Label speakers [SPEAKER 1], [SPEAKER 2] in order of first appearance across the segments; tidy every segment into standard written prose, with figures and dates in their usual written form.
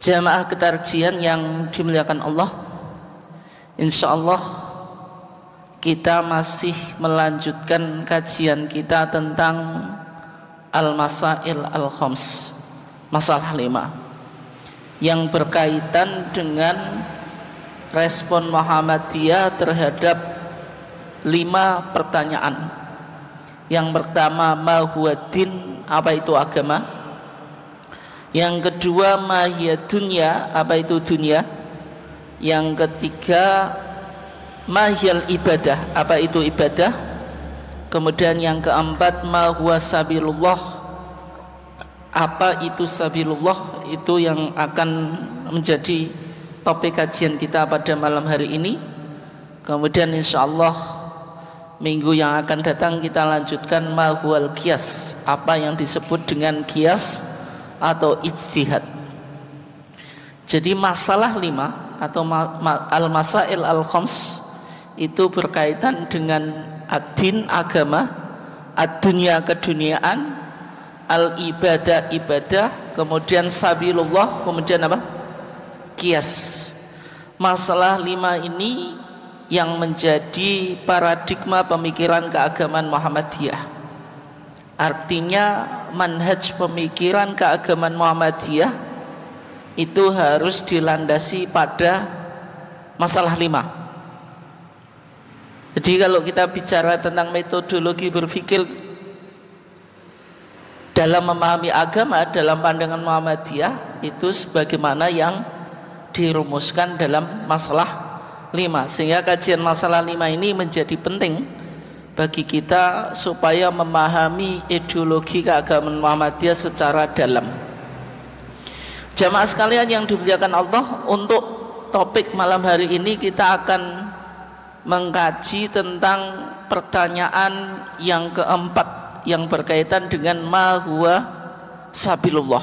[SPEAKER 1] Jamaah ketarjian yang dimuliakan Allah, insya Allah kita masih melanjutkan kajian kita tentang Al-Masail Al-Khams, masalah 5 yang berkaitan dengan respon Muhammadiyah terhadap 5 pertanyaan. Yang pertama, ma huwa din, apa itu agama? Yang kedua, ma hiya dunya, apa itu dunia? Yang ketiga, ma hiyal ibadah, apa itu ibadah? Kemudian yang keempat, ma huwa sabilullah, apa itu sabilullah? Itu yang akan menjadi topik kajian kita pada malam hari ini. Kemudian insyaallah minggu yang akan datang kita lanjutkan ma huwal qiyas, apa yang disebut dengan qiyas atau ijtihad. Jadi masalah 5 atau al-masail al-khams itu berkaitan dengan ad-din, agama, ad-dunya, keduniaan, al-ibadah, ibadah, kemudian sabilullah, kemudian apa? Qiyas. Masalah 5 ini yang menjadi paradigma pemikiran keagamaan Muhammadiyah. Artinya manhaj pemikiran keagamaan Muhammadiyah itu harus dilandasi pada masalah 5. Jadi kalau kita bicara tentang metodologi berpikir dalam memahami agama dalam pandangan Muhammadiyah, itu sebagaimana yang dirumuskan dalam masalah 5, sehingga kajian masalah 5 ini menjadi penting bagi kita supaya memahami ideologi keagamaan Muhammadiyah secara dalam. Jamaah sekalian yang dimuliakan Allah, untuk topik malam hari ini kita akan mengkaji tentang pertanyaan yang keempat yang berkaitan dengan ma huwa sabilullah,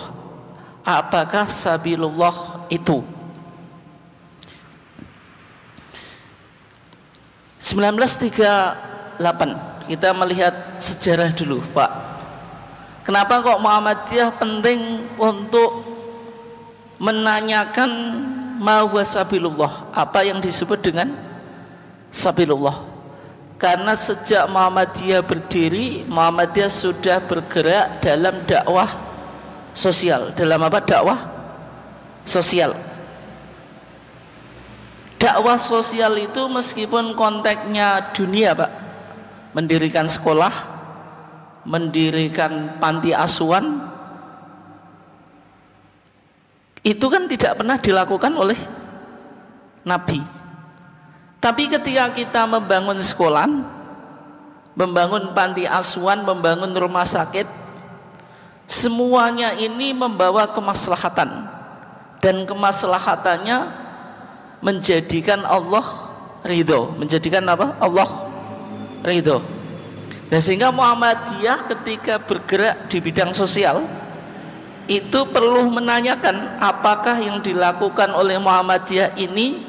[SPEAKER 1] apakah sabilullah itu? 1938 kita melihat sejarah dulu, Pak. Kenapa kok Muhammadiyah penting untuk menanyakan ma huwa sabilullah, apa yang disebut dengan sabilullah? Karena sejak Muhammadiyah berdiri, Muhammadiyah sudah bergerak dalam dakwah sosial. Dalam apa? Dakwah sosial. Dakwah sosial itu meskipun konteksnya dunia, Pak, mendirikan sekolah, mendirikan panti asuhan, itu kan tidak pernah dilakukan oleh Nabi. Tapi ketika kita membangun sekolah, membangun panti asuhan, membangun rumah sakit, semuanya ini membawa kemaslahatan, dan kemaslahatannya menjadikan Allah ridho. Menjadikan apa? Allah ridho. Dan sehingga Muhammadiyah ketika bergerak di bidang sosial itu perlu menanyakan apakah yang dilakukan oleh Muhammadiyah ini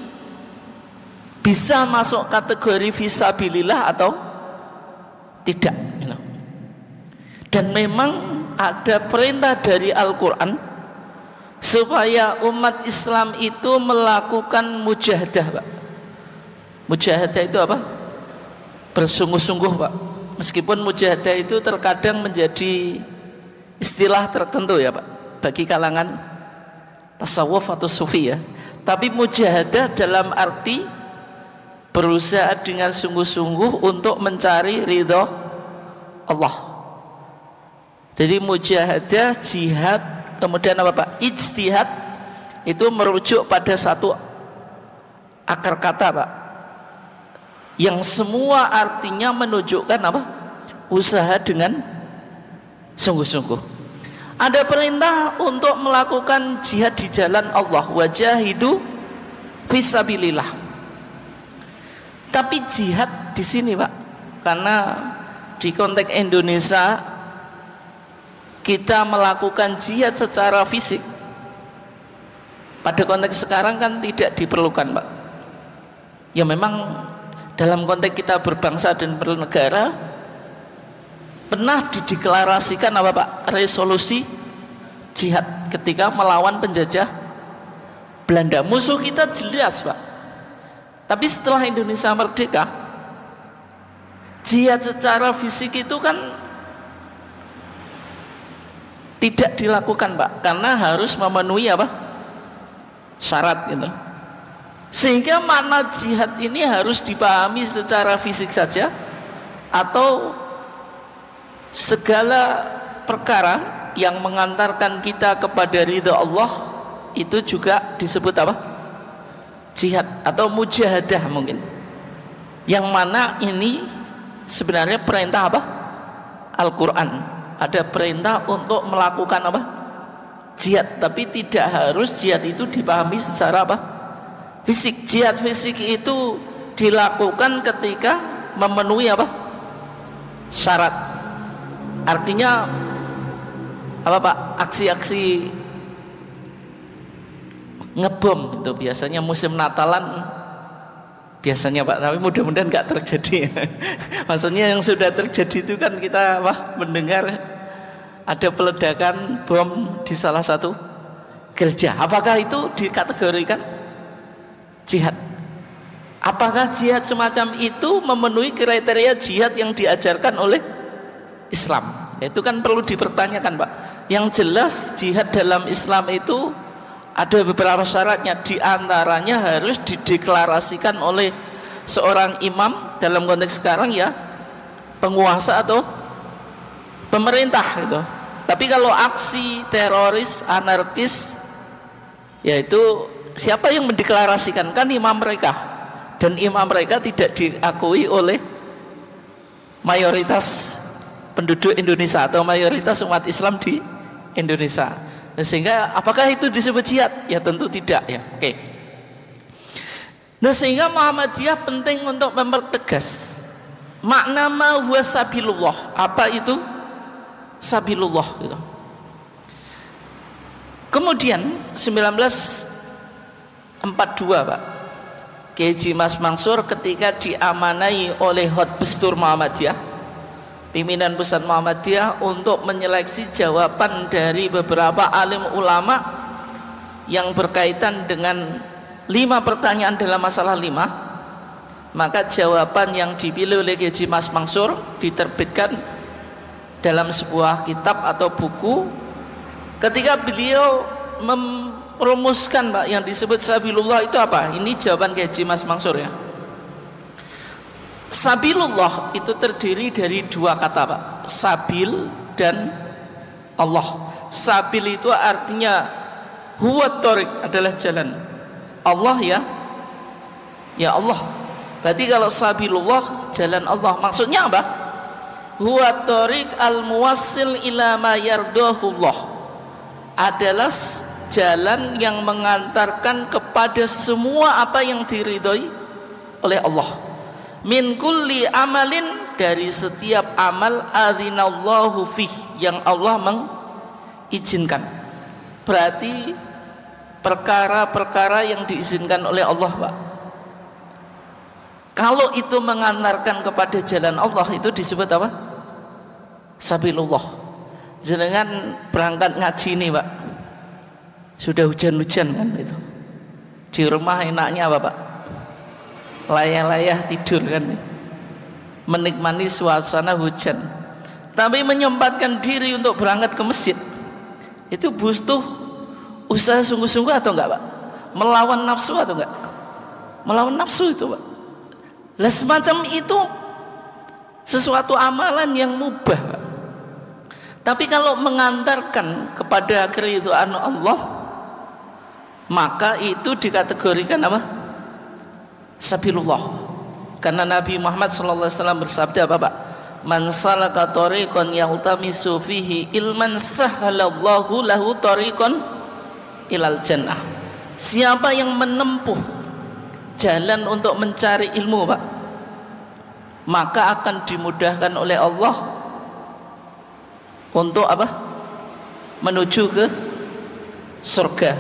[SPEAKER 1] bisa masuk kategori fisabilillah atau tidak. Dan memang ada perintah dari Al-Quran supaya umat Islam itu melakukan mujahadah, Pak. Mujahadah itu apa? Bersungguh-sungguh, Pak. Meskipun mujahadah itu terkadang menjadi istilah tertentu ya, Pak, bagi kalangan tasawuf atau sufi ya. Tapi mujahadah dalam arti berusaha dengan sungguh-sungguh untuk mencari ridho Allah. Jadi mujahadah, jihad, kemudian apa, Pak? Ijtihad itu merujuk pada satu akar kata, Pak, yang semua artinya menunjukkan apa? Usaha dengan sungguh-sungguh. Ada perintah untuk melakukan jihad di jalan Allah, wajahidu fisabilillah. Tapi jihad di sini, Pak, karena di konteks Indonesia kita melakukan jihad secara fisik, pada konteks sekarang kan tidak diperlukan, Pak. Ya memang dalam konteks kita berbangsa dan bernegara pernah dideklarasikan apa, Pak? Resolusi jihad ketika melawan penjajah Belanda musuh kita jelas Pak. Tapi setelah Indonesia merdeka, jihad secara fisik itu kan tidak dilakukan Pak, karena harus memenuhi apa? Syarat gitu. Sehingga makna jihad ini harus dipahami secara fisik saja, atau segala perkara yang mengantarkan kita kepada ridha Allah itu juga disebut apa? Jihad atau mujahadah mungkin. Yang mana ini sebenarnya perintah apa? Al-Quran. Ada perintah untuk melakukan apa? Jihad. Tapi tidak harus jihad itu dipahami secara apa? Fisik. Jihad fisik itu dilakukan ketika memenuhi apa? Syarat. Artinya apa Pak? Aksi-aksi ngebom itu biasanya musim Natalan biasanya Pak, tapi mudah-mudahan nggak terjadi. Maksudnya yang sudah terjadi itu kan kita mendengar ada peledakan bom di salah satu gereja. Apakah itu dikategorikan jihad? Apakah jihad semacam itu memenuhi kriteria jihad yang diajarkan oleh Islam? Itu kan perlu dipertanyakan Pak. Yang jelas jihad dalam Islam itu ada beberapa syaratnya, di antaranya harus dideklarasikan oleh seorang imam, dalam konteks sekarang ya penguasa atau pemerintah gitu. Tapi kalau aksi teroris, anarkis, yaitu siapa yang mendeklarasikan? Kan imam mereka, dan imam mereka tidak diakui oleh mayoritas penduduk Indonesia atau mayoritas umat Islam di Indonesia. Sehingga apakah itu disebut jihad? Ya tentu tidak ya. Oke. Nah, sehingga Muhammadiyah penting untuk mempertegas makna ma huwa sabilullah. Apa itu sabilullah gitu. Kemudian 1942 Pak, Kiai Haji Mas Mansur ketika diamanai oleh Hotbestur Muhammadiyah, pimpinan pusat Muhammadiyah, untuk menyeleksi jawaban dari beberapa alim ulama yang berkaitan dengan 5 pertanyaan dalam masalah 5, maka jawaban yang dipilih oleh Kiai Haji Mas Mansur diterbitkan dalam sebuah kitab atau buku. Ketika beliau merumuskan Pak yang disebut sabilullah itu apa? Ini jawaban Kiai Haji Mas Mansur ya. Sabilullah itu terdiri dari 2 kata Pak, sabil dan Allah. Sabil itu artinya huwa thoriq, adalah jalan. Allah ya Allah. Berarti kalau sabilullah jalan Allah, maksudnya apa? Huwa thoriq al-muwassil ila ma yardahullah, adalah jalan yang mengantarkan kepada semua apa yang diridhoi oleh Allah. Min kulli amalin, dari setiap amal adzinallahu fih, yang Allah mengizinkan. Berarti perkara-perkara yang diizinkan oleh Allah Pak, kalau itu mengantarkan kepada jalan Allah, itu disebut apa? Sabilullah. Jenengan berangkat ngaji nih Pak, sudah hujan-hujan kan itu, di rumah enaknya apa Pak? Layah-layah tidur kan, menikmati suasana hujan. Tapi menyempatkan diri untuk berangkat ke masjid, itu butuh usaha sungguh-sungguh atau enggak Pak? Melawan nafsu atau enggak? Melawan nafsu itu Pak. Lah semacam itu sesuatu amalan yang mubah Pak. Tapi kalau mengantarkan kepada keridhaan Allah, maka itu dikategorikan apa? Sabilullah. Karena Nabi Muhammad SAW bersabda apa Pak? Man salaka tariqan yaltamisu fihi ilman sahhalallahu lahu tariqan ilal jannah. Siapa yang menempuh jalan untuk mencari ilmu Pak, maka akan dimudahkan oleh Allah untuk apa? Menuju ke surga.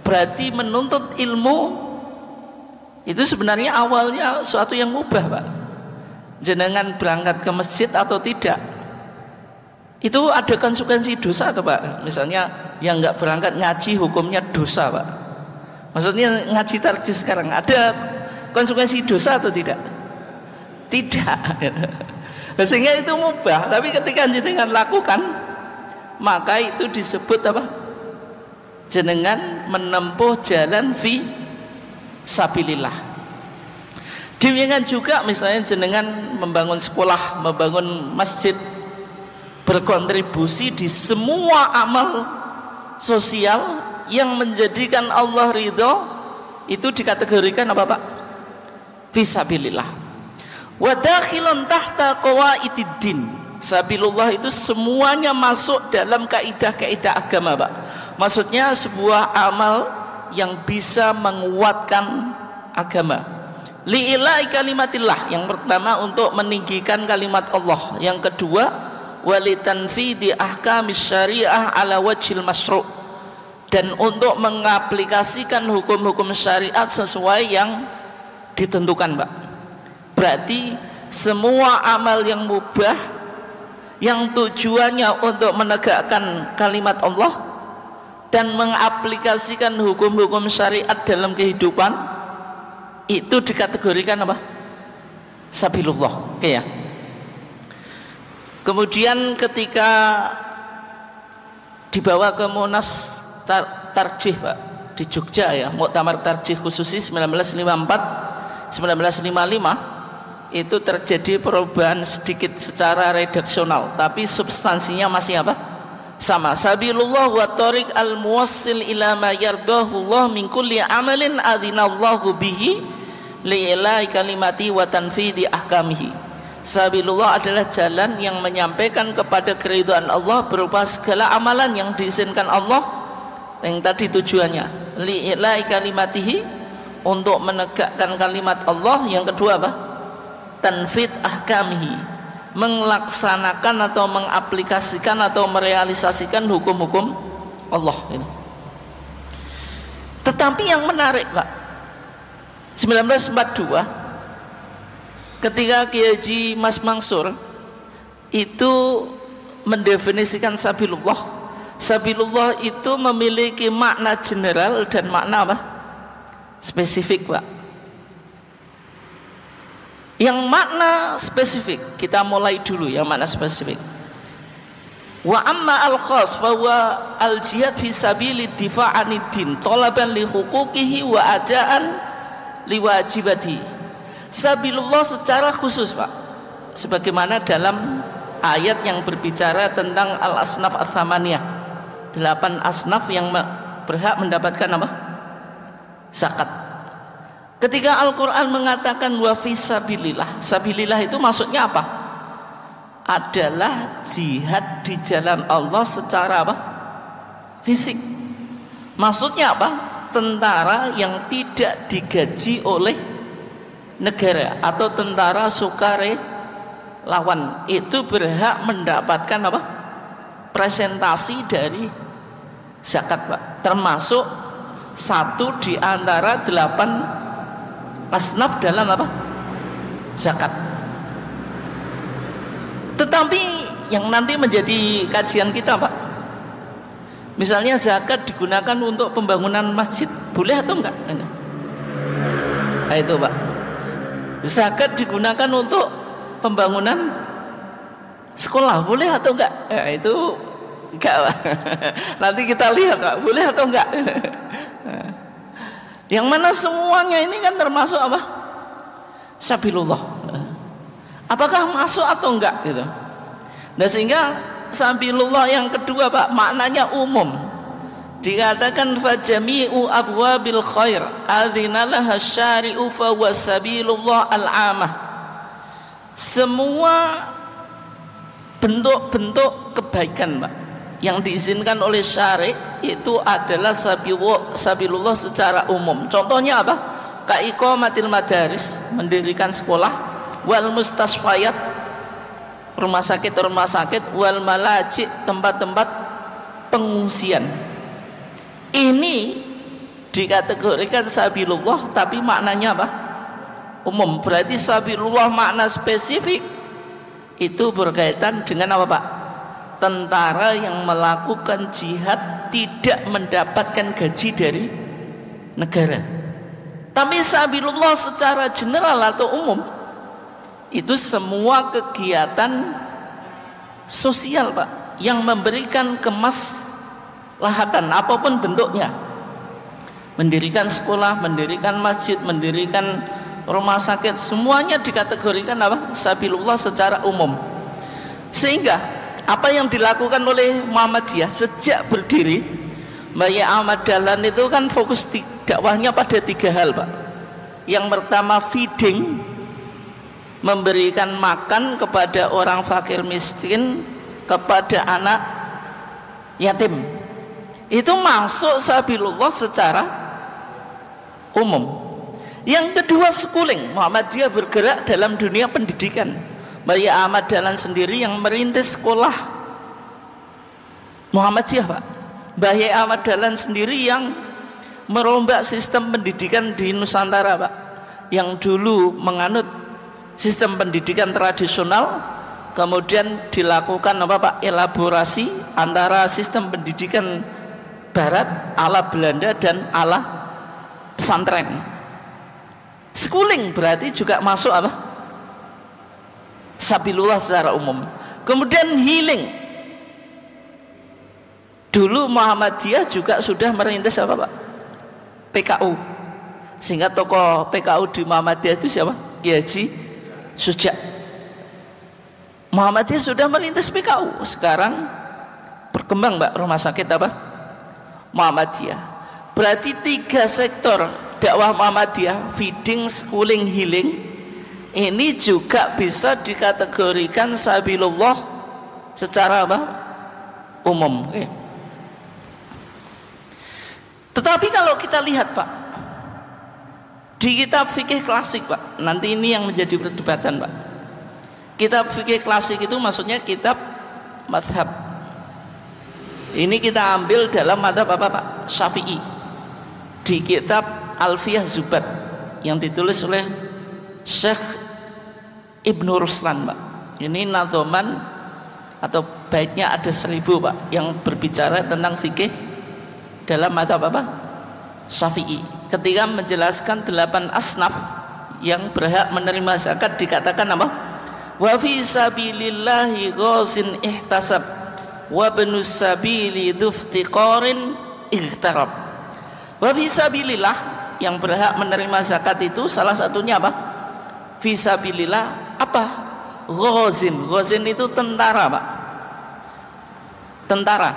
[SPEAKER 1] Berarti menuntut ilmu itu sebenarnya awalnya suatu yang mubah Pak. Jenengan berangkat ke masjid atau tidak, itu ada konsekuensi dosa atau Pak? Misalnya yang nggak berangkat ngaji hukumnya dosa Pak. Maksudnya ngaji tarjih sekarang ada konsekuensi dosa atau tidak? Tidak. Sehingga itu mubah. Tapi ketika jenengan lakukan, maka itu disebut apa? Jenengan menempuh jalan fi sabilillah. Demikian juga misalnya jenengan membangun sekolah, membangun masjid, berkontribusi di semua amal sosial yang menjadikan Allah ridho, itu dikategorikan apa Pak? Fisabilillah. Wa dakhilun tahta qawaitiddin. Sabilullah itu semuanya masuk dalam kaidah-kaidah agama Pak. Maksudnya sebuah amal yang bisa menguatkan agama. Li'ilai kalimatillah, yang pertama untuk meninggikan kalimat Allah, yang kedua walitanfidi ahkamis syariah ala wajhil masyru', dan untuk mengaplikasikan hukum-hukum syariat sesuai yang ditentukan Pak. Berarti semua amal yang mubah yang tujuannya untuk menegakkan kalimat Allah dan mengaplikasikan hukum-hukum syariat dalam kehidupan, itu dikategorikan apa? Sabilullah. Oke ya. Kemudian ketika dibawa ke Munas Tarjih Pak di Jogja ya, Muktamar Tarjih khususi 1954 1955, itu terjadi perubahan sedikit secara redaksional, tapi substansinya masih apa? Sama. Sabilullah wa tariq al-muwassil ila ma yardahu Allah min kulli amalin adzinallahu bihi li'ilai kalimati wa tanfidi ahkamihi. Sabilullah adalah jalan yang menyampaikan kepada keridhaan Allah berupa segala amalan yang diizinkan Allah, yang tadi tujuannya li'ilai kalimatihi, untuk menegakkan kalimat Allah. Yang kedua apa? Tanfid ahkamihi, melaksanakan atau mengaplikasikan atau merealisasikan hukum-hukum Allah. Tetapi yang menarik Pak, 1942 ketika Kiai Haji Mas Mansur itu mendefinisikan sabilullah, sabilullah itu memiliki makna general dan makna apa? Spesifik Pak. Yang makna spesifik kita mulai dulu, yang makna spesifik. Wa amma al-khas fa huwa al-jihad fi sabilid difa'anid din talaban li huquqihi wa adaan liwajibati. Sabilullah secara khusus Pak, sebagaimana dalam ayat yang berbicara tentang al-asnaf ats-tsamaniyah, 8 asnaf yang berhak mendapatkan apa? Zakat. Ketika Al-Quran mengatakan wa fisabilillah, sabilillah itu maksudnya apa? Adalah jihad di jalan Allah secara apa? Fisik. Maksudnya apa? Tentara yang tidak digaji oleh negara atau tentara sukarelawan itu berhak mendapatkan apa? Presentasi dari zakat Pak, termasuk satu di antara 8 asnaf dalam apa? Zakat. Tetapi yang nanti menjadi kajian kita Pak, misalnya zakat digunakan untuk pembangunan masjid, boleh atau enggak? Nah, itu Pak. Zakat digunakan untuk pembangunan sekolah, boleh atau enggak? Ya, itu enggak Pak. Nanti kita lihat Pak, boleh atau enggak? Yang mana semuanya ini kan termasuk apa? Sabilullah. Apakah masuk atau enggak gitu? Nah, sehingga sabilullah yang kedua Pak, maknanya umum. Dikatakan fajami'u abwabil khair adzinalah syari'u fa huwa sabilullah al-amah. Semua bentuk-bentuk kebaikan Pak yang diizinkan oleh syari' itu adalah sabilullah secara umum. Contohnya apa? Kaiqamatil madaris, mendirikan sekolah, wal mustasfayat, rumah sakit, wal malaji, tempat-tempat pengungsian. Ini dikategorikan sabilullah, tapi maknanya apa? Umum. Berarti sabilullah makna spesifik itu berkaitan dengan apa Pak? Tentara yang melakukan jihad tidak mendapatkan gaji dari negara. Tapi sabilullah secara general atau umum itu semua kegiatan sosial, Pak, yang memberikan kemaslahatan apapun bentuknya. Mendirikan sekolah, mendirikan masjid, mendirikan rumah sakit, semuanya dikategorikan apa? Sabilullah secara umum. Sehingga apa yang dilakukan oleh Muhammadiyah sejak berdiri, Mbak Ahmad Dahlan itu kan fokus dakwahnya pada 3 hal, Pak. Yang pertama feeding, memberikan makan kepada orang fakir miskin, kepada anak yatim. Itu masuk sabilullah secara umum. Yang kedua schooling, Muhammadiyah bergerak dalam dunia pendidikan. Mbak Ahmad Dahlan sendiri yang merintis sekolah Muhammadiyah, Pak. Mbak Ahmad Dahlan sendiri yang merombak sistem pendidikan di Nusantara, Pak. Yang dulu menganut sistem pendidikan tradisional, kemudian dilakukan apa, Pak? Elaborasi antara sistem pendidikan Barat ala Belanda dan ala pesantren. Schooling berarti juga masuk apa? Sabilullah secara umum. Kemudian healing. Dulu Muhammadiyah juga sudah merintis apa, Pak? PKU. Sehingga tokoh PKU di Muhammadiyah itu siapa? Kiai Haji Suja. Muhammadiyah sudah merintis PKU. Sekarang berkembang, Pak, rumah sakit apa? Muhammadiyah. Berarti 3 sektor dakwah Muhammadiyah, feeding, schooling, healing, ini juga bisa dikategorikan sabilullah secara apa? Umum. Tetapi kalau kita lihat, Pak, di kitab fikih klasik, Pak, nanti ini yang menjadi perdebatan, Pak. Kitab fikih klasik itu maksudnya kitab mazhab. Ini kita ambil dalam mazhab apa, Pak? Syafi'i. Di kitab Alfiyah Zubat yang ditulis oleh Syekh Ibnu Ruslan, Pak. Ini nadhoman atau baitnya ada 1000, Pak, yang berbicara tentang fikih dalam mazhab apa? Syafi'i. Ketika menjelaskan 8 asnaf yang berhak menerima zakat, dikatakan apa? Wa fi sabilillahi ghazin ihtasab wa ibnus sabili dzuftiqarin ihtarab. Wa fi sabilillah, yang berhak menerima zakat itu salah satunya apa? Fi sabilillah apa? Ghazin. Ghazin itu tentara, Pak. Tentara.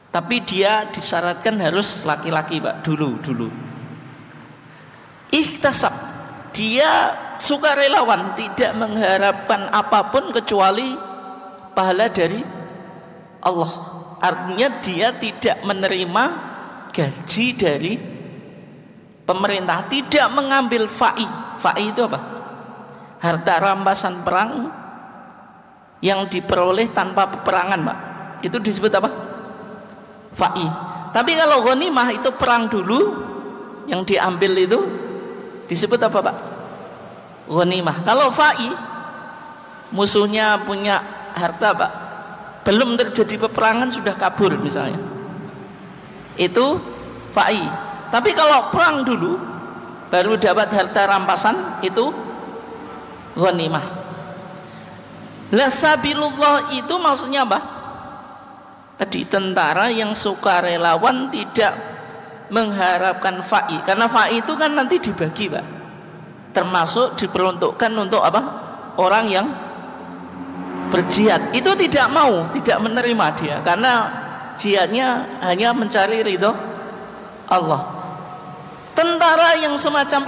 [SPEAKER 1] Tapi dia disyaratkan harus laki-laki, Pak, dulu. Ihtasab, dia sukarelawan, tidak mengharapkan apapun kecuali pahala dari Allah. Artinya dia tidak menerima gaji dari pemerintah, tidak mengambil fa'i. Fa'i itu apa? Harta rampasan perang yang diperoleh tanpa peperangan, Pak. Itu disebut apa? Fa'i. Tapi kalau ghanimah itu perang dulu yang diambil itu disebut apa, Pak? Ghanimah. Kalau fa'i, musuhnya punya harta, Pak, belum terjadi peperangan sudah kabur misalnya, itu fa'i. Tapi kalau perang dulu baru dapat harta rampasan, itu ghanimah. La sabilullah itu maksudnya apa? Tadi tentara yang sukarelawan, tidak mengharapkan fa'i. Karena fa'i itu kan nanti dibagi, Pak, termasuk diperuntukkan untuk apa? Orang yang berjihad. Itu tidak mau, tidak menerima dia, karena jihadnya hanya mencari ridho Allah. Tentara yang semacam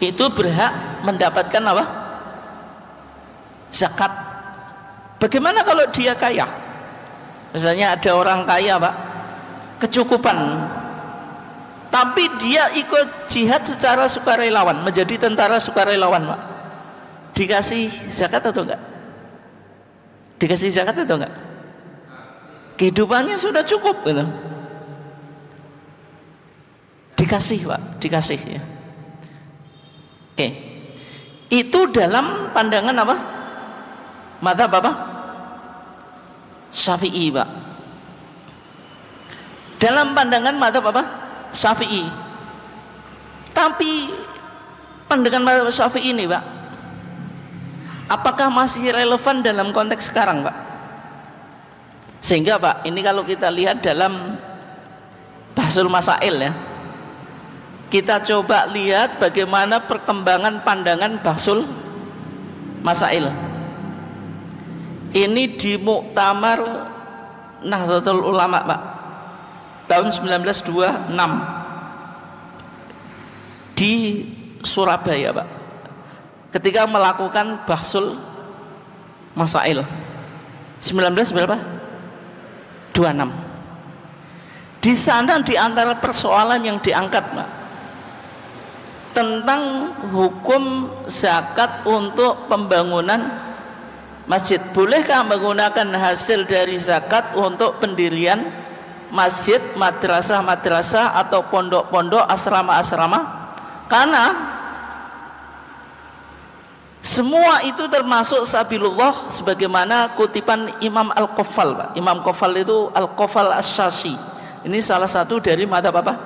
[SPEAKER 1] itu berhak mendapatkan apa? Zakat. Bagaimana kalau dia kaya? Misalnya ada orang kaya, Pak, kecukupan, tapi dia ikut jihad secara sukarelawan, menjadi tentara sukarelawan, Pak. Dikasih zakat atau enggak? Dikasih zakat atau enggak? Kehidupannya sudah cukup gitu. Dikasih, Pak, dikasih ya. Oke. Itu dalam pandangan apa? Mazhab apa? Syafi'i, Pak. dalam pandangan mazhab apa? Syafi'i. Tapi pandangan mazhab Syafi'i ini, Pak, apakah masih relevan dalam konteks sekarang, Pak? Sehingga, Pak, ini kalau kita lihat dalam Bahsul Masail ya, kita coba lihat bagaimana perkembangan pandangan Bahsul Masail. Ini di Muktamar Nahdlatul Ulama, Pak, tahun 1926 di Surabaya, Pak, ketika melakukan Bahsul Masail 19 berapa? 26. Di sana di antara persoalan yang diangkat, Pak, tentang hukum zakat untuk pembangunan masjid. Bolehkah menggunakan hasil dari zakat untuk pendirian masjid, madrasah-madrasah atau pondok-pondok, asrama-asrama? Karena semua itu termasuk sabilullah, sebagaimana kutipan Imam Al-Qaffal, Pak. Imam Qaffal itu Al-Qaffal Asy-Syashi. Ini salah satu dari mazhab apa?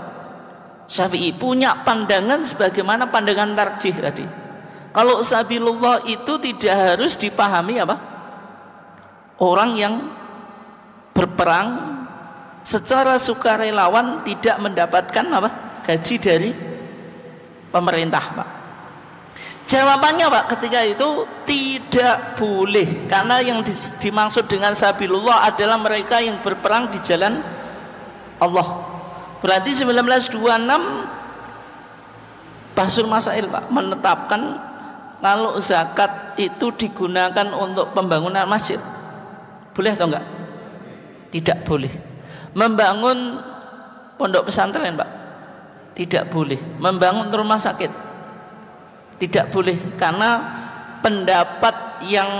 [SPEAKER 1] Syafi'i. Punya pandangan sebagaimana pandangan tarjih tadi. Kalau sabilullah itu tidak harus dipahami apa? Orang yang berperang secara sukarelawan tidak mendapatkan apa? Gaji dari pemerintah, Pak. Jawabannya, Pak, ketika itu tidak boleh, karena yang dimaksud dengan sabilullah adalah mereka yang berperang di jalan Allah. Berarti 1926 Bahsul Masail, Pak, menetapkan kalau zakat itu digunakan untuk pembangunan masjid, boleh atau enggak? Tidak boleh. Membangun pondok pesantren, Pak, tidak boleh. Membangun rumah sakit, tidak boleh. Karena pendapat yang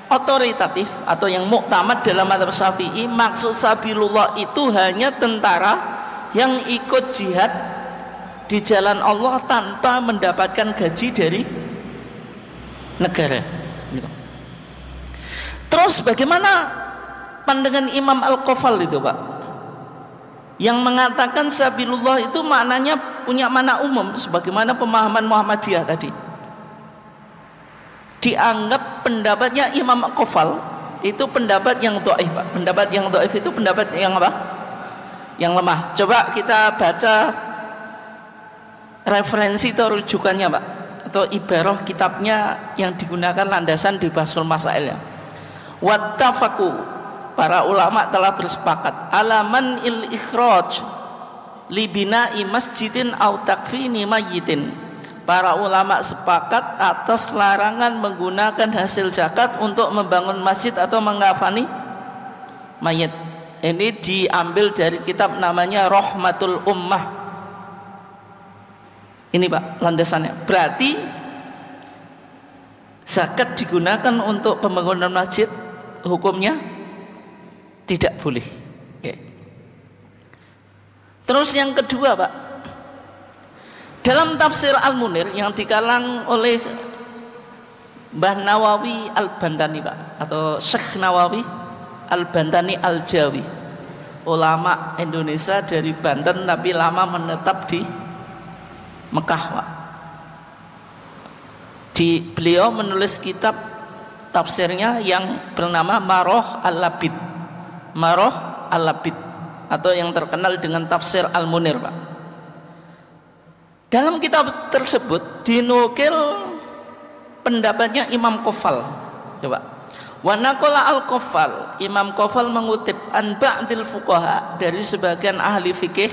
[SPEAKER 1] otoritatif atau yang muktamad dalam mazhab Syafi'i, maksud sabilullah itu hanya tentara yang ikut jihad di jalan Allah tanpa mendapatkan gaji dari negara, gitu. Terus bagaimana pandangan Imam Al-Qaffal itu, Pak, yang mengatakan sabilullah itu maknanya punya makna umum sebagaimana pemahaman Muhammadiyah tadi? Dianggap pendapatnya Imam Al-Qaffal itu pendapat yang dhaif, Pak. Pendapat yang dhaif itu pendapat yang apa? Yang lemah. Coba kita baca referensi atau rujukannya, Pak, atau ibarah kitabnya yang digunakan landasan di Bahsul Masail ya. Wattafaqu, para ulama telah bersepakat alaman il ikhraj li bina'i masjidin au takfini mayyitin. Para ulama sepakat atas larangan menggunakan hasil zakat untuk membangun masjid atau mengkafani mayit. Ini diambil dari kitab namanya Rahmatul Ummah. Ini, Pak, landasannya. Berarti zakat digunakan untuk pembangunan masjid, hukumnya tidak boleh. Oke. Terus yang kedua, Pak, dalam tafsir Al-Munir yang dikalang oleh Mbah Nawawi Al-Bantani, Pak, atau Syekh Nawawi Al-Bantani Al-Jawi, ulama Indonesia dari Banten tapi lama menetap di Mekah, Pak. Beliau menulis kitab tafsirnya yang bernama Maroh Al-Labid, Maroh Al-Labid, atau yang terkenal dengan tafsir Al-Munir, Pak. Dalam kitab tersebut dinukil pendapatnya Imam Qaffal. Coba. Wa naqala Al-Qaffal, Imam Qaffal mengutip an ba'dil fuqaha, dari sebagian ahli fikih,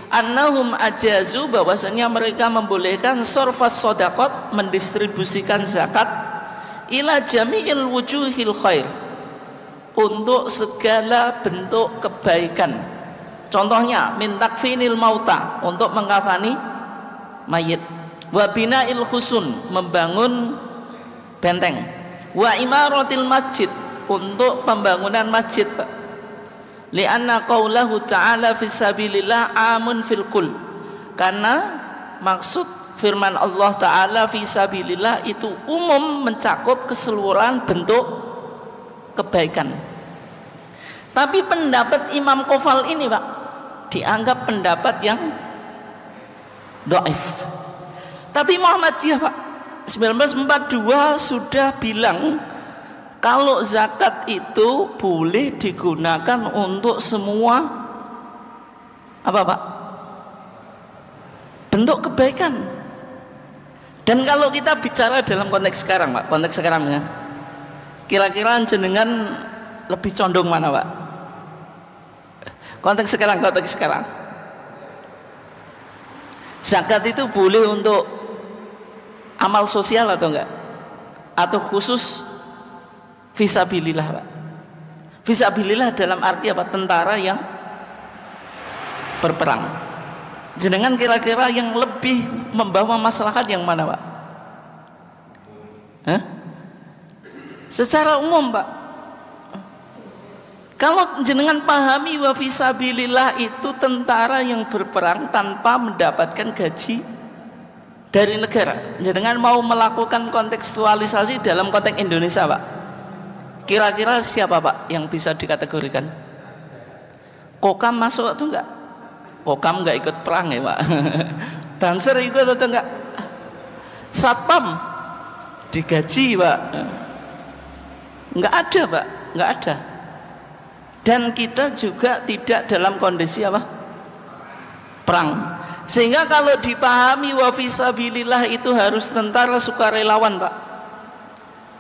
[SPEAKER 1] annahum ajazu, bahwasanya mereka membolehkan sorfas shadaqat, mendistribusikan zakat, ila jami'il wujuhil khair, untuk segala bentuk kebaikan. Contohnya min takfinil mauta, untuk mengkafani mayit, wa bina'il husun, membangun benteng, wa imaratil masjid, untuk pembangunan masjid, Pak. Li'anna qaulahu ta'ala fisabilillah amun fil kul, karena maksud firman Allah Ta'ala fisabilillah itu umum, mencakup keseluruhan bentuk kebaikan. Tapi pendapat Imam Qaffal ini, Pak, dianggap pendapat yang dhaif. Tapi Muhammadiyah Pak 1942 sudah bilang kalau zakat itu boleh digunakan untuk semua apa Pak? Bentuk kebaikan. Dan kalau kita bicara dalam konteks sekarang Pak, konteks sekarangnya, kira-kira jenengan lebih condong mana Pak? Konteks sekarang. Zakat itu boleh untuk amal sosial atau enggak? Atau khusus fisabilillah Pak? Fisabilillah dalam arti apa? Tentara yang berperang. Jenengan kira-kira yang lebih membawa maslahat yang mana Pak? Hah? Secara umum Pak, kalau jenengan pahami wa fisabilillah itu tentara yang berperang tanpa mendapatkan gaji dari negara. Jenengan mau melakukan kontekstualisasi dalam konteks Indonesia Pak, kira-kira siapa Pak yang bisa dikategorikan? Kokam masuk atau enggak? Kokam enggak ikut perang ya Pak. Banser ikut atau enggak? Satpam digaji Pak? Enggak ada Pak, enggak ada. Dan kita juga tidak dalam kondisi apa? Perang. Sehingga kalau dipahami wa fisabilillah itu harus tentara sukarelawan Pak.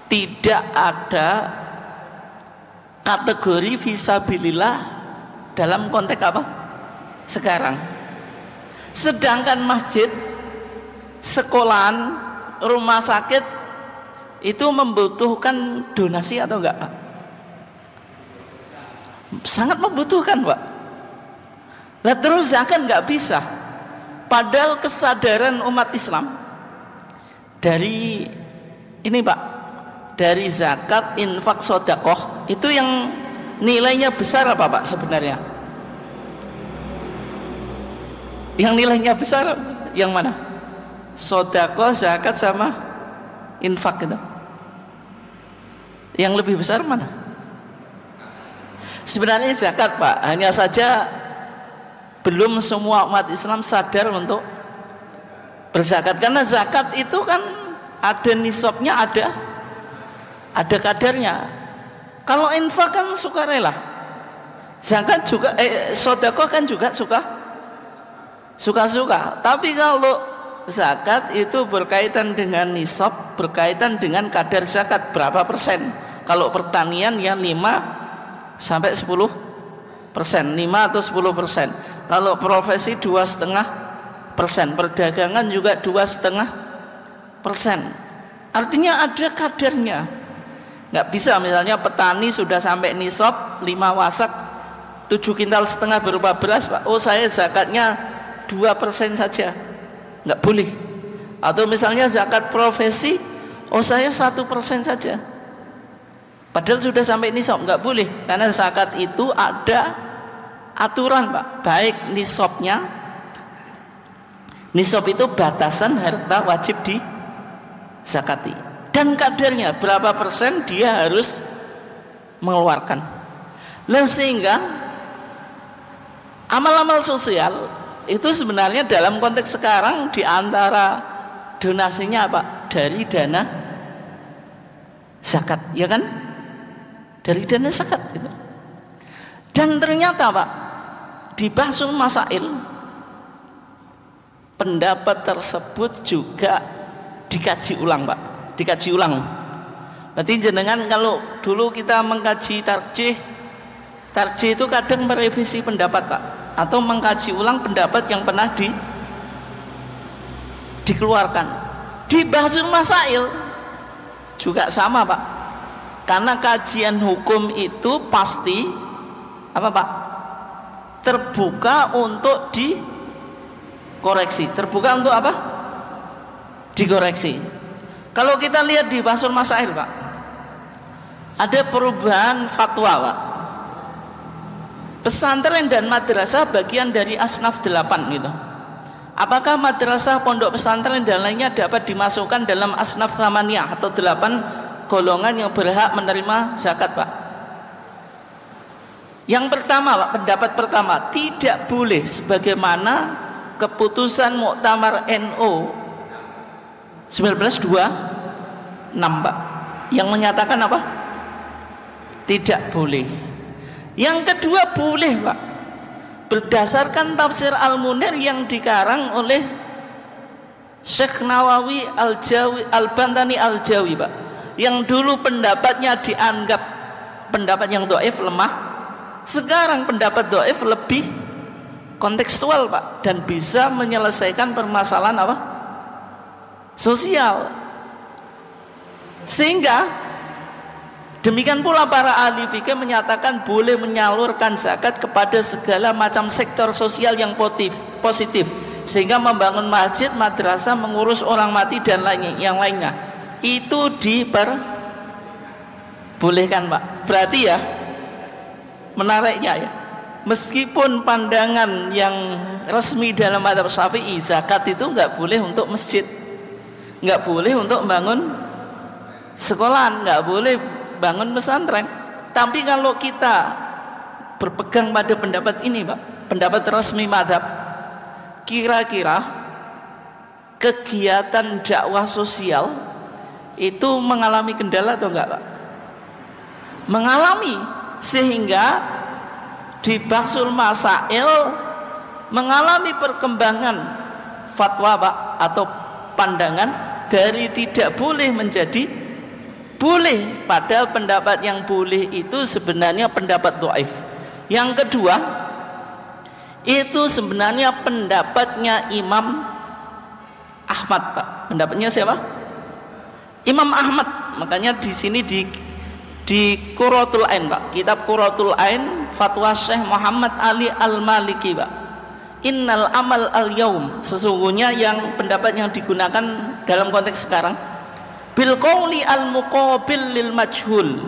[SPEAKER 1] Tidak ada kategori fisabilillah dalam konteks apa? Sekarang. Sedangkan masjid, sekolahan, rumah sakit itu membutuhkan donasi atau enggak Pak? Sangat membutuhkan Pak. Nah terus zakat nggak bisa. Padahal kesadaran umat Islam dari ini Pak, dari zakat, infak, sodakoh itu yang nilainya besar apa Pak sebenarnya? Yang nilainya besar yang mana? Sodakoh, zakat sama infak itu. Yang lebih besar mana? Sebenarnya zakat Pak, hanya saja belum semua umat Islam sadar untuk berzakat, karena zakat itu kan ada nisabnya, ada kadarnya. Kalau infak kan sukarela, zakat juga sedekah kan juga suka-suka. Tapi kalau zakat itu berkaitan dengan nisab, berkaitan dengan kadar zakat berapa persen. Kalau pertanian ya 5 sampai 10%, 5 atau 10%. Kalau profesi 2,5%, perdagangan juga 2,5%. Artinya ada kadarnya. Nggak bisa misalnya petani sudah sampai nisab 5 wasak 7,5 kintal berupa beras Pak, oh saya zakatnya 2% saja, nggak boleh. Atau misalnya zakat profesi, oh saya 1% saja, padahal sudah sampai nisab, nggak boleh. Karena zakat itu ada aturan Pak, baik nisabnya, nisab itu batasan harta wajib di zakati, dan kadarnya berapa persen dia harus mengeluarkan. Nah sehingga amal-amal sosial itu sebenarnya dalam konteks sekarang diantara donasinya Pak dari dana zakat, ya kan? Dari dana zakat itu. Dan ternyata Pak di Bahsul Masail pendapat tersebut juga dikaji ulang Pak, dikaji ulang. Berarti jenengan kalau dulu kita mengkaji tarjih itu kadang merevisi pendapat Pak, atau mengkaji ulang pendapat yang pernah dikeluarkan. Di Bahsul Masail juga sama Pak, karena kajian hukum itu pasti apa Pak? Terbuka untuk dikoreksi. Terbuka untuk apa? Dikoreksi. Kalau kita lihat di Bahsul Masail Pak, ada perubahan fatwa Pak. Pesantren dan madrasah bagian dari asnaf 8 gitu. Apakah madrasah, pondok pesantren dan lainnya dapat dimasukkan dalam asnaf thamaniyah atau 8 golongan yang berhak menerima zakat Pak? Yang pertama, Pak, pendapat pertama, tidak boleh sebagaimana keputusan Muktamar NU 1926, Pak, yang menyatakan apa? Tidak boleh. Yang kedua boleh, Pak, berdasarkan tafsir Al-Munir yang dikarang oleh Syekh Nawawi Al-Bantani Al-Jawi, Pak, yang dulu pendapatnya dianggap pendapat yang dhaif, lemah. Sekarang pendapat dhaif lebih kontekstual, Pak, dan bisa menyelesaikan permasalahan apa? Sosial. Sehingga demikian pula para ahli fikih menyatakan boleh menyalurkan zakat kepada segala macam sektor sosial yang positif, sehingga membangun masjid, madrasah, mengurus orang mati dan yang lainnya itu diperbolehkan, Pak. Berarti ya menariknya ya, meskipun pandangan yang resmi dalam mazhab Syafi'i, zakat itu nggak boleh untuk masjid, nggak boleh untuk bangun sekolahan, nggak boleh bangun pesantren. Tapi kalau kita berpegang pada pendapat ini, Pak, pendapat resmi mazhab, kira-kira kegiatan dakwah sosial itu mengalami kendala atau enggak, Pak? Mengalami, sehingga di Bahsul Masail mengalami perkembangan fatwa, Pak, atau pandangan dari tidak boleh menjadi boleh, padahal pendapat yang boleh itu sebenarnya pendapat dhaif. Yang kedua, itu sebenarnya pendapatnya Imam Ahmad, Pak. Pendapatnya siapa? Imam Ahmad. Makanya di sini di Qurratul Ain, Pak, kitab Qurratul Ain, fatwa Syekh Muhammad Ali Al-Maliki, Pak. Innal amal al-yaum, sesungguhnya yang pendapat yang digunakan dalam konteks sekarang, bil qauli al-muqabil lil majhul,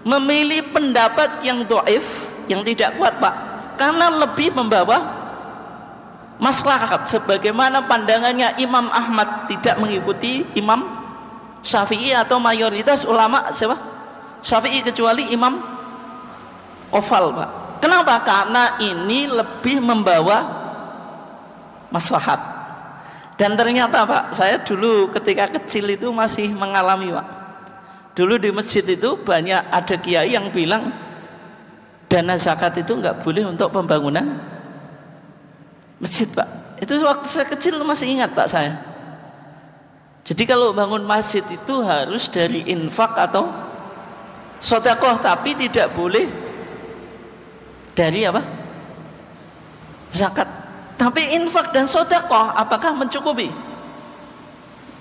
[SPEAKER 1] memilih pendapat yang dhaif, yang tidak kuat, Pak, karena lebih membawa maslahat, sebagaimana pandangannya Imam Ahmad tidak mengikuti Imam Syafi'i atau mayoritas ulama siapa? Syafi'i, kecuali Imam Qofal, Pak. Kenapa? Karena ini lebih membawa maslahat. Dan ternyata, Pak, saya dulu ketika kecil itu masih mengalami, Pak. Dulu di masjid itu banyak ada kiai yang bilang dana zakat itu nggak boleh untuk pembangunan masjid, Pak. Itu waktu saya kecil masih ingat, Pak, saya. Jadi kalau bangun masjid itu harus dari infak atau sedekah, tapi tidak boleh dari apa? Zakat. Tapi infak dan sedekah apakah mencukupi?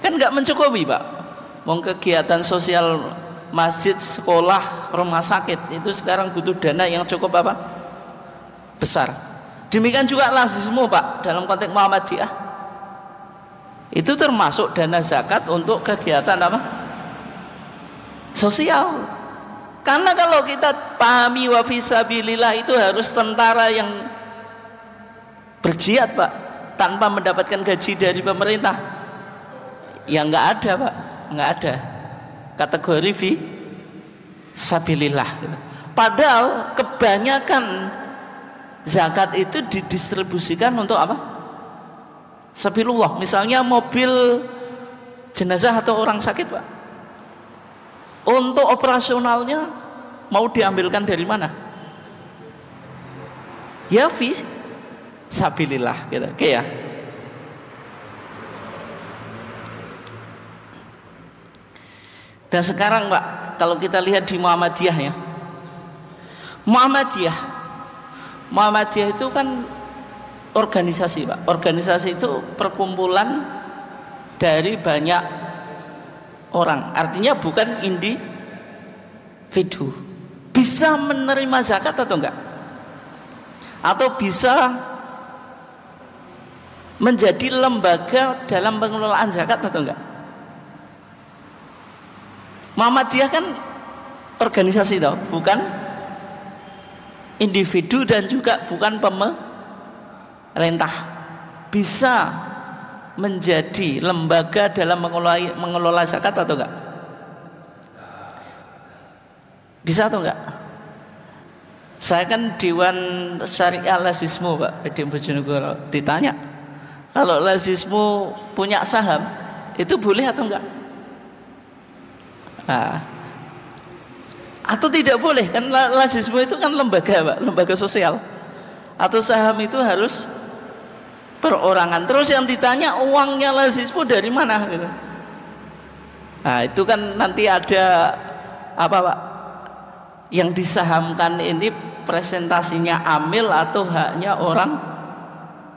[SPEAKER 1] Kan nggak mencukupi, Pak. Mau kegiatan sosial masjid, sekolah, rumah sakit itu sekarang butuh dana yang cukup apa? Besar. Demikian juga lazismu, Pak, dalam konteks Muhammadiyah. Itu termasuk dana zakat untuk kegiatan apa? Sosial. Karena kalau kita pahami wa fisabilillah itu harus tentara yang berjihad, Pak, tanpa mendapatkan gaji dari pemerintah. Ya nggak ada, Pak, nggak ada kategori fisabilillah. Padahal kebanyakan zakat itu didistribusikan untuk apa? Sabilillah. Misalnya mobil jenazah atau orang sakit, Pak, untuk operasionalnya mau diambilkan dari mana? Ya fisabilillah, gitu. Oke ya. Dan sekarang, Pak, kalau kita lihat di Muhammadiyah ya, Muhammadiyah itu kan organisasi, Pak. Organisasi itu perkumpulan dari banyak orang, artinya bukan individu. Bisa menerima zakat atau enggak? Atau bisa menjadi lembaga dalam pengelolaan zakat atau enggak? Muhammadiyah kan organisasi toh, bukan individu dan juga bukan pemerintah. Bisa menjadi lembaga dalam mengelola zakat atau enggak? Bisa atau enggak? Saya kan Dewan Syariah Lazismu Pak di Bojonegoro, ditanya kalau Lazismu punya saham itu boleh atau enggak? Nah, atau tidak boleh, kan Lazismu itu kan lembaga Pak, lembaga sosial. Atau saham itu harus perorangan. Terus yang ditanya uangnya Lazismu dari mana gitu. Nah, itu kan nanti ada apa Pak? Yang disahamkan ini presentasinya amil atau haknya orang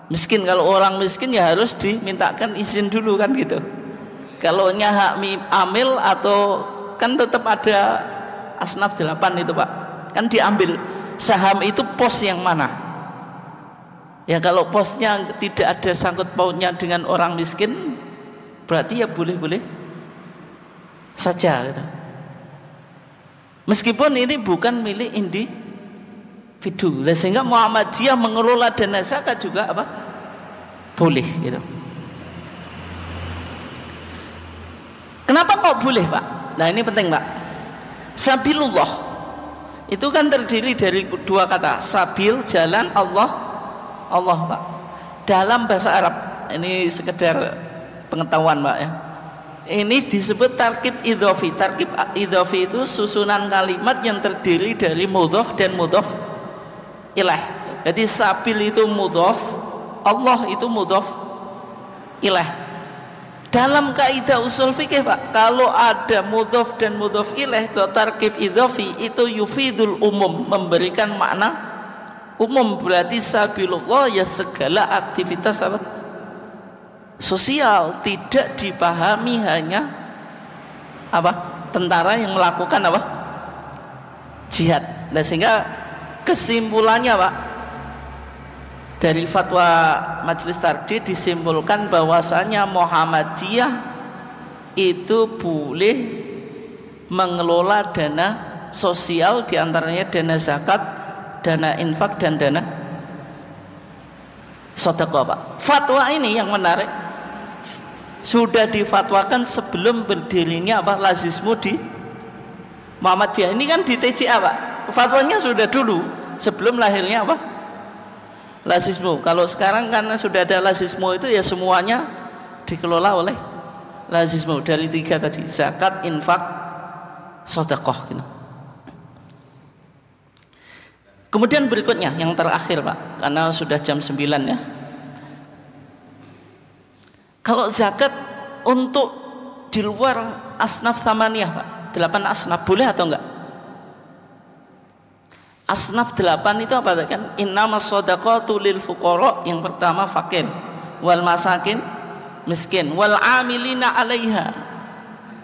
[SPEAKER 1] miskin. Kalau orang miskin ya harus dimintakan izin dulu kan gitu. Kalau nya hak amil atau kan tetap ada asnaf 8 itu Pak. Kan diambil saham itu pos yang mana? Ya kalau posnya tidak ada sangkut pautnya dengan orang miskin, berarti ya boleh-boleh saja gitu. Meskipun ini bukan milik individu, sehingga Muhammadiyah mengelola dana zakat juga apa? Boleh gitu. Kenapa kok boleh Pak? Nah ini penting Pak. Sabilullah itu kan terdiri dari dua kata, sabil jalan, Allah Pak. Dalam bahasa Arab ini sekedar pengetahuan Pak ya. Ini disebut tarkib idhofi. Tarkib idhofi itu susunan kalimat yang terdiri dari mudhof dan mudhof ilaih. Jadi sabil itu mudhof, Allah itu mudhof ilaih. Dalam kaidah usul fikih Pak, kalau ada mudhof dan mudhof ilaih atau tarkib idhofi itu yufidul umum, memberikan makna umum. Berarti sabilullah ya segala aktivitas apa? Sosial, tidak dipahami hanya apa? Tentara yang melakukan apa? Jihad. Nah, sehingga kesimpulannya Pak, dari fatwa Majelis Tarjih disimpulkan bahwasanya Muhammadiyah itu boleh mengelola dana sosial, diantaranya dana zakat, dana infak dan dana sedekah Pak. Fatwa ini yang menarik, sudah difatwakan sebelum berdirinya apa Lazismu di Muhammadiyah. Ini kan di TCA Pak, fatwanya sudah dulu sebelum lahirnya apa Lazismu. Kalau sekarang karena sudah ada Lazismu itu ya semuanya dikelola oleh Lazismu dari 3 tadi, zakat, infak, sedekah gitu. Kemudian berikutnya yang terakhir Pak, karena sudah jam 9 ya. Kalau zakat untuk di luar asnaf thamaniyah Pak, 8 asnaf boleh atau enggak? Asnaf 8 itu apa kan? Innamas shadaqatu lil fuqara, yang pertama fakir, wal masakin miskin, wal amilina 'alaiha,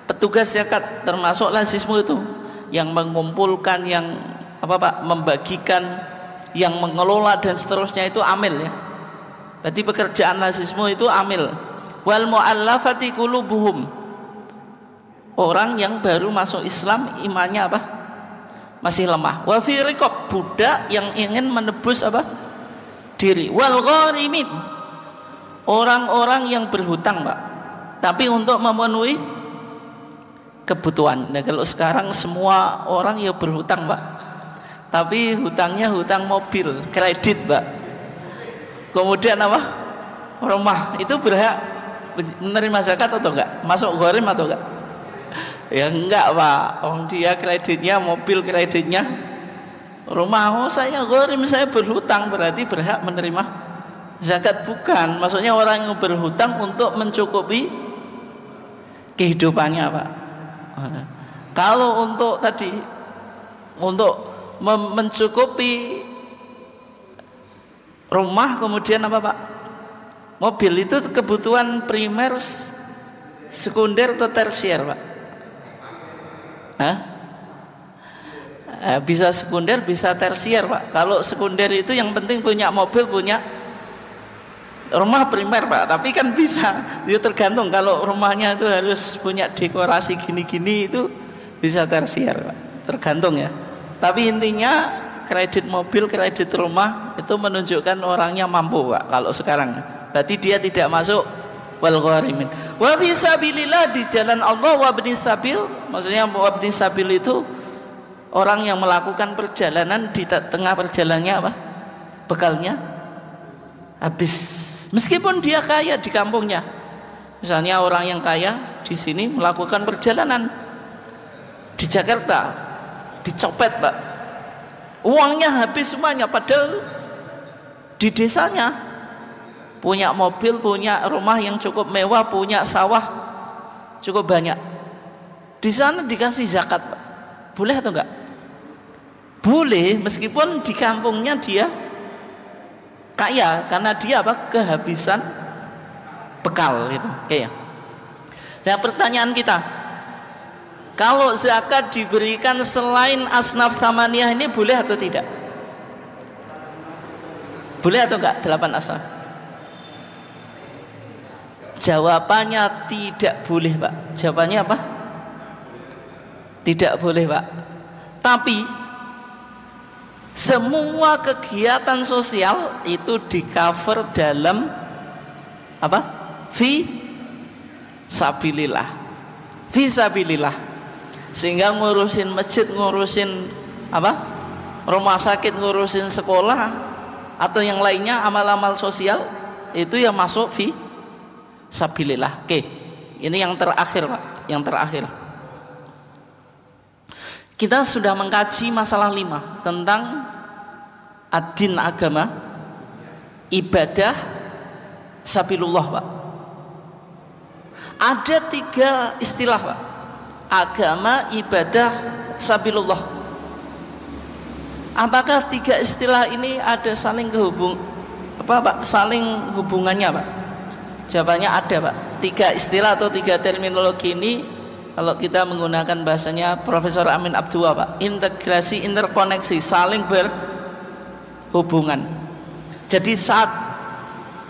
[SPEAKER 1] petugas zakat termasuk Lazismu itu yang mengumpulkan, yang apa Pak, membagikan, yang mengelola dan seterusnya itu amil ya. Berarti pekerjaan Lazismu itu amil. Wal mu'allafati qulubuhum, orang yang baru masuk Islam imannya apa? Masih lemah. Wa fi riqab, budak yang ingin menebus apa? Diri. Wal gharimin, orang-orang yang berhutang Pak, tapi untuk memenuhi kebutuhan. Nah kalau sekarang semua orang ya berhutang Pak, tapi hutangnya hutang mobil, kredit Pak. Kemudian apa? Rumah. Itu berhak menerima zakat atau enggak? Masuk gharim atau enggak? Ya enggak Pak. Dia kreditnya mobil, kreditnya rumah. Oh saya gharim, saya berhutang, berarti berhak menerima zakat? Bukan. Maksudnya orang yang berhutang untuk mencukupi kehidupannya Pak. Kalau untuk tadi, untuk mencukupi rumah, kemudian apa Pak? Mobil, itu kebutuhan primer, sekunder atau tersier Pak? Hah? Bisa sekunder, bisa tersier Pak. Kalau sekunder itu yang penting punya mobil, punya rumah primer Pak. Tapi kan bisa, itu tergantung. Kalau rumahnya itu harus punya dekorasi gini-gini, itu bisa tersier Pak. Tergantung ya. Tapi intinya kredit mobil, kredit rumah itu menunjukkan orangnya mampu Pak. Kalau sekarang berarti dia tidak masuk wal gharimin. Wa fisabilillah, di jalan Allah, wa ibnis sabil, maksudnya wa ibnis sabil itu orang yang melakukan perjalanan di tengah perjalanannya apa? Bekalnya habis. Meskipun dia kaya di kampungnya. Misalnya orang yang kaya di sini melakukan perjalanan di Jakarta, dicopet Pak, uangnya habis semuanya, padahal di desanya punya mobil, punya rumah yang cukup mewah, punya sawah cukup banyak. Di sana dikasih zakat Pak, boleh atau enggak? Boleh, meskipun di kampungnya dia kaya karena dia apa? Kehabisan bekal gitu. Oke ya. Nah, pertanyaan kita, kalau zakat diberikan selain asnaf samaniyah ini boleh atau tidak? Boleh atau enggak 8 asnaf? Jawabannya tidak boleh Pak. Jawabannya apa? Tidak boleh Pak. Tapi semua kegiatan sosial itu di cover dalam apa? Fi sabilillah. Fi sabilillah. Sehingga ngurusin masjid, ngurusin apa? Rumah sakit, ngurusin sekolah atau yang lainnya, amal-amal sosial itu yang masuk fi sabilillah. Oke. Ini yang terakhir Pak, yang terakhir. Kita sudah mengkaji masalah 5 tentang ad-din, agama, ibadah, sabilullah Pak. Ada 3 istilah Pak: agama, ibadah, sabilullah. Apakah 3 istilah ini ada saling saling hubungannya Pak? Jawabannya ada Pak. 3 istilah atau 3 terminologi ini, kalau kita menggunakan bahasanya Profesor Amin Abdullah Pak, integrasi, interkoneksi, saling berhubungan. Jadi saat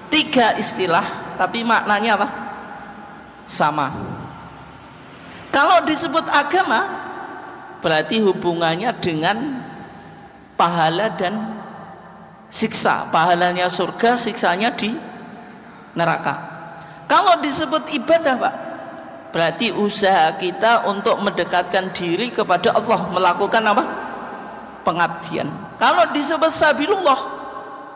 [SPEAKER 1] 3 istilah tapi maknanya apa? Sama. Kalau disebut agama, berarti hubungannya dengan pahala dan siksa. Pahalanya surga, siksanya di neraka. Kalau disebut ibadah Pak, berarti usaha kita untuk mendekatkan diri kepada Allah, melakukan apa? Pengabdian. Kalau disebut sabilullah,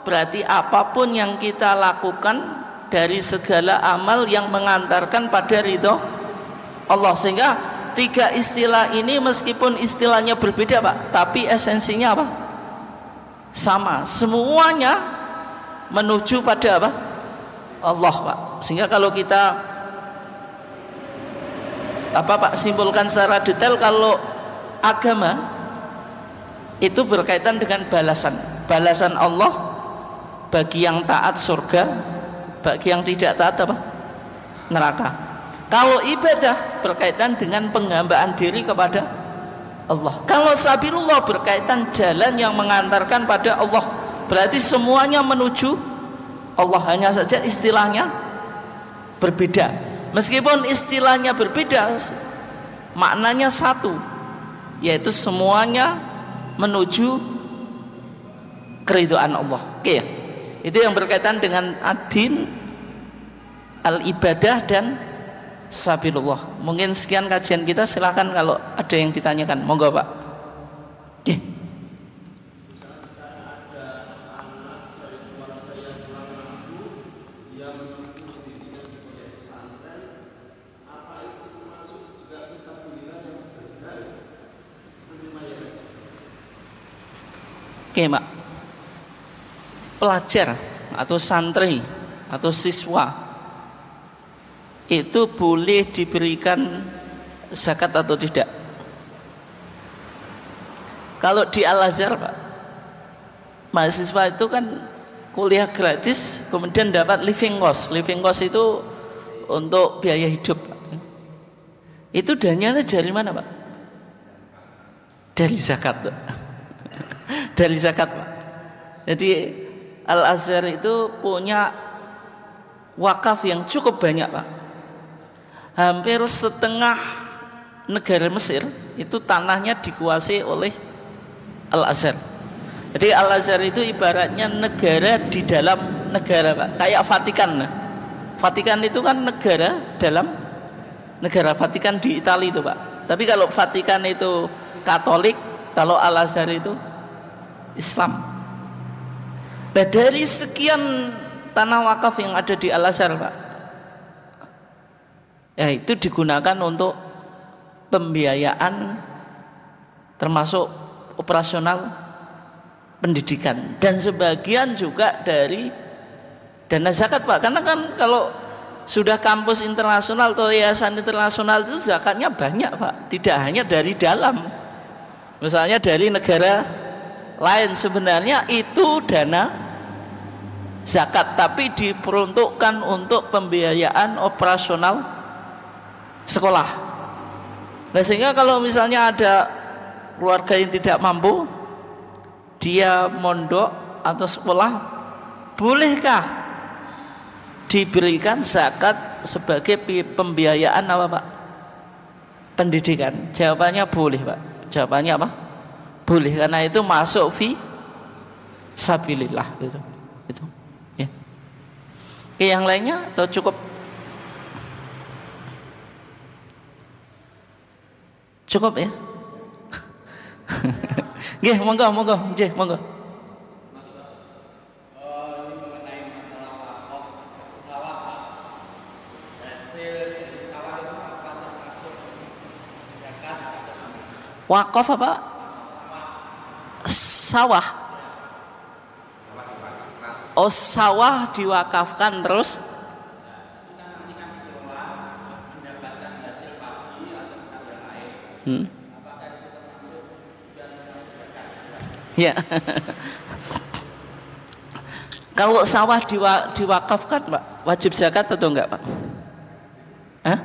[SPEAKER 1] berarti apapun yang kita lakukan dari segala amal yang mengantarkan pada ridho Allah. Sehingga 3 istilah ini meskipun istilahnya berbeda Pak, tapi esensinya apa? Sama. Semuanya menuju pada apa? Allah Pak. Sehingga kalau kita Pak simpulkan secara detail, kalau agama itu berkaitan dengan balasan Allah bagi yang taat surga, bagi yang tidak taat apa? Neraka. Kalau ibadah berkaitan dengan penghambaan diri kepada Allah. Kalau sabilullah berkaitan jalan yang mengantarkan pada Allah. Berarti semuanya menuju Allah, hanya saja istilahnya berbeda. Meskipun istilahnya berbeda, maknanya satu, yaitu semuanya menuju keridhaan Allah. Oke ya. Itu yang berkaitan dengan ad-din, al-ibadah dan sabilullah. Mungkin sekian kajian kita, silakan kalau ada yang ditanyakan, monggo Pak. Oke. Oke Pak, pelajar atau santri atau siswa itu boleh diberikan zakat atau tidak? Kalau di Al-Azhar Pak, mahasiswa itu kan kuliah gratis, kemudian dapat living cost. Living cost itu untuk biaya hidup. Itu dananya dari mana Pak? Dari zakat Pak. Dari zakat Pak. Jadi Al-Azhar itu punya wakaf yang cukup banyak Pak. Hampir setengah negara Mesir itu tanahnya dikuasai oleh Al-Azhar. Jadi Al-Azhar itu ibaratnya negara di dalam negara Pak. Kayak Vatikan. Vatikan itu kan negara dalam negara. Vatikan di Italia itu Pak. Tapi kalau Vatikan itu Katolik, kalau Al-Azhar itu Islam. Nah, dari sekian tanah wakaf yang ada di Al-Azhar, Pak, ya itu digunakan untuk pembiayaan termasuk operasional pendidikan, dan sebagian juga dari dana zakat, Pak. Karena kan kalau sudah kampus internasional atau yayasan internasional itu zakatnya banyak, Pak. Tidak hanya dari dalam, misalnya dari negara lain, sebenarnya itu dana zakat tapi diperuntukkan untuk pembiayaan operasional sekolah. Nah, sehingga kalau misalnya ada keluarga yang tidak mampu, dia mondok atau sekolah, bolehkah diberikan zakat sebagai pembiayaan apa, Pak? Pendidikan. Jawabannya boleh, Pak. Jawabannya apa? Boleh, karena itu masuk fi sabilillah itu. Ya. Oke, yang lainnya atau cukup? Cukup ya? Nggih, monggo, nggih, monggo. Wakaf apa? Sawah. Oh, sawah diwakafkan terus. Ya. Kalau sawah diwakafkan, Pak, wajib zakat atau enggak, Pak? Hah?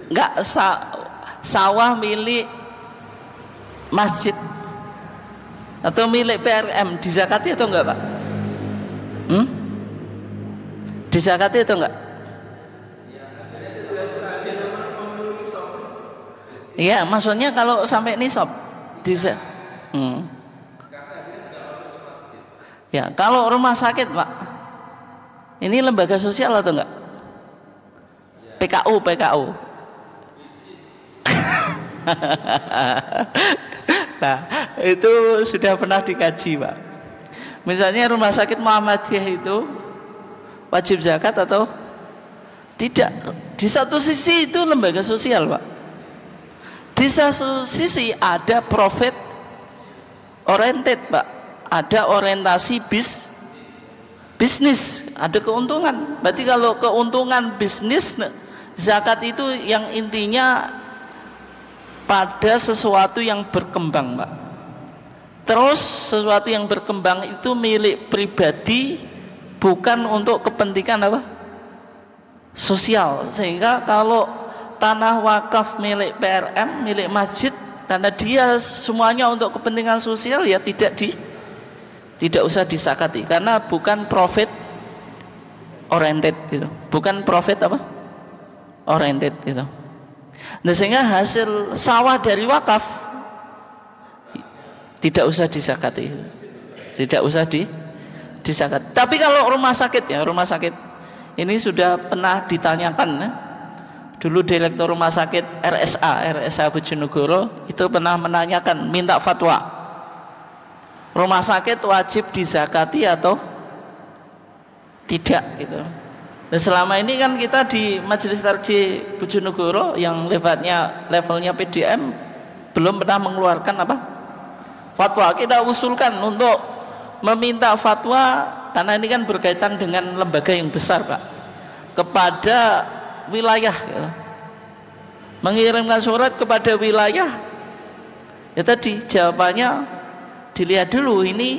[SPEAKER 1] Enggak, sawah milik masjid atau milik PRM dizakati atau enggak, Pak? Dizakati atau enggak? Iya, maksudnya kalau sampai nisab ya, kalau rumah sakit, Pak, ini lembaga sosial atau enggak? PKU. Nah, itu sudah pernah dikaji, Pak. Misalnya rumah sakit Muhammadiyah itu wajib zakat atau tidak? Di satu sisi itu lembaga sosial, Pak. Di satu sisi ada profit oriented, Pak. Ada orientasi bisnis, ada keuntungan. Berarti kalau keuntungan bisnis, zakat itu yang intinya pada sesuatu yang berkembang, Pak. Terus sesuatu yang berkembang itu milik pribadi, bukan untuk kepentingan apa? Sosial. Sehingga kalau tanah wakaf milik PRM, milik masjid, karena dia semuanya untuk kepentingan sosial, ya tidak usah disakati, karena bukan profit oriented gitu. Bukan profit apa? Oriented gitu. Nah, sehingga hasil sawah dari wakaf tidak usah disakati. Tidak usah disakati. Tapi kalau rumah sakit, ya, rumah sakit ini sudah pernah ditanyakan, ya. Dulu direktur rumah sakit RSA Bojonegoro itu pernah menanyakan, minta fatwa, rumah sakit wajib dizakati atau tidak gitu. Dan selama ini kan kita di Majelis Tarjih Bojonegoro yang levelnya PDM belum pernah mengeluarkan apa? Fatwa. Kita usulkan untuk meminta fatwa, karena ini kan berkaitan dengan lembaga yang besar, Pak, kepada wilayah, ya. Mengirimkan surat kepada wilayah, ya tadi jawabannya dilihat dulu ini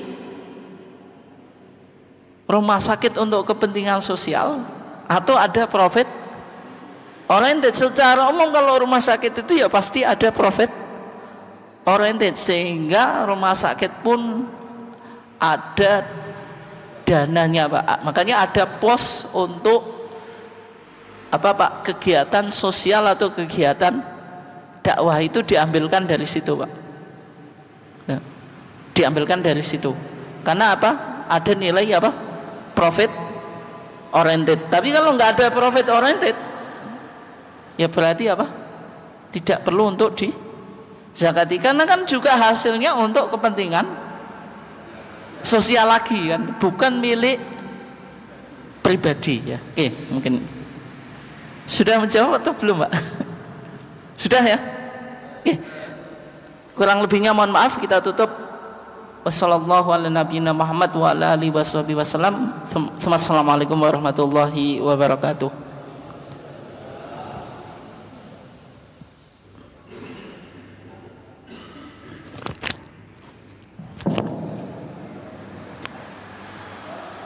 [SPEAKER 1] rumah sakit untuk kepentingan sosial atau ada profit oriented. Secara umum kalau rumah sakit itu ya pasti ada profit oriented, sehingga rumah sakit pun ada dananya, Pak. Makanya ada pos untuk apa, Pak, kegiatan sosial atau kegiatan dakwah itu diambilkan dari situ, Pak. Nah, diambilkan dari situ. Karena apa? Ada nilai apa? Profit oriented. Tapi kalau nggak ada profit oriented, ya berarti apa? Tidak perlu untuk zakati, karena kan juga hasilnya untuk kepentingan sosial lagi kan, bukan milik pribadi ya. Oke, mungkin sudah menjawab atau belum, Pak? Sudah ya? Oke. Kurang lebihnya mohon maaf, kita tutup. Wassalamualaikum warahmatullahi wabarakatuh.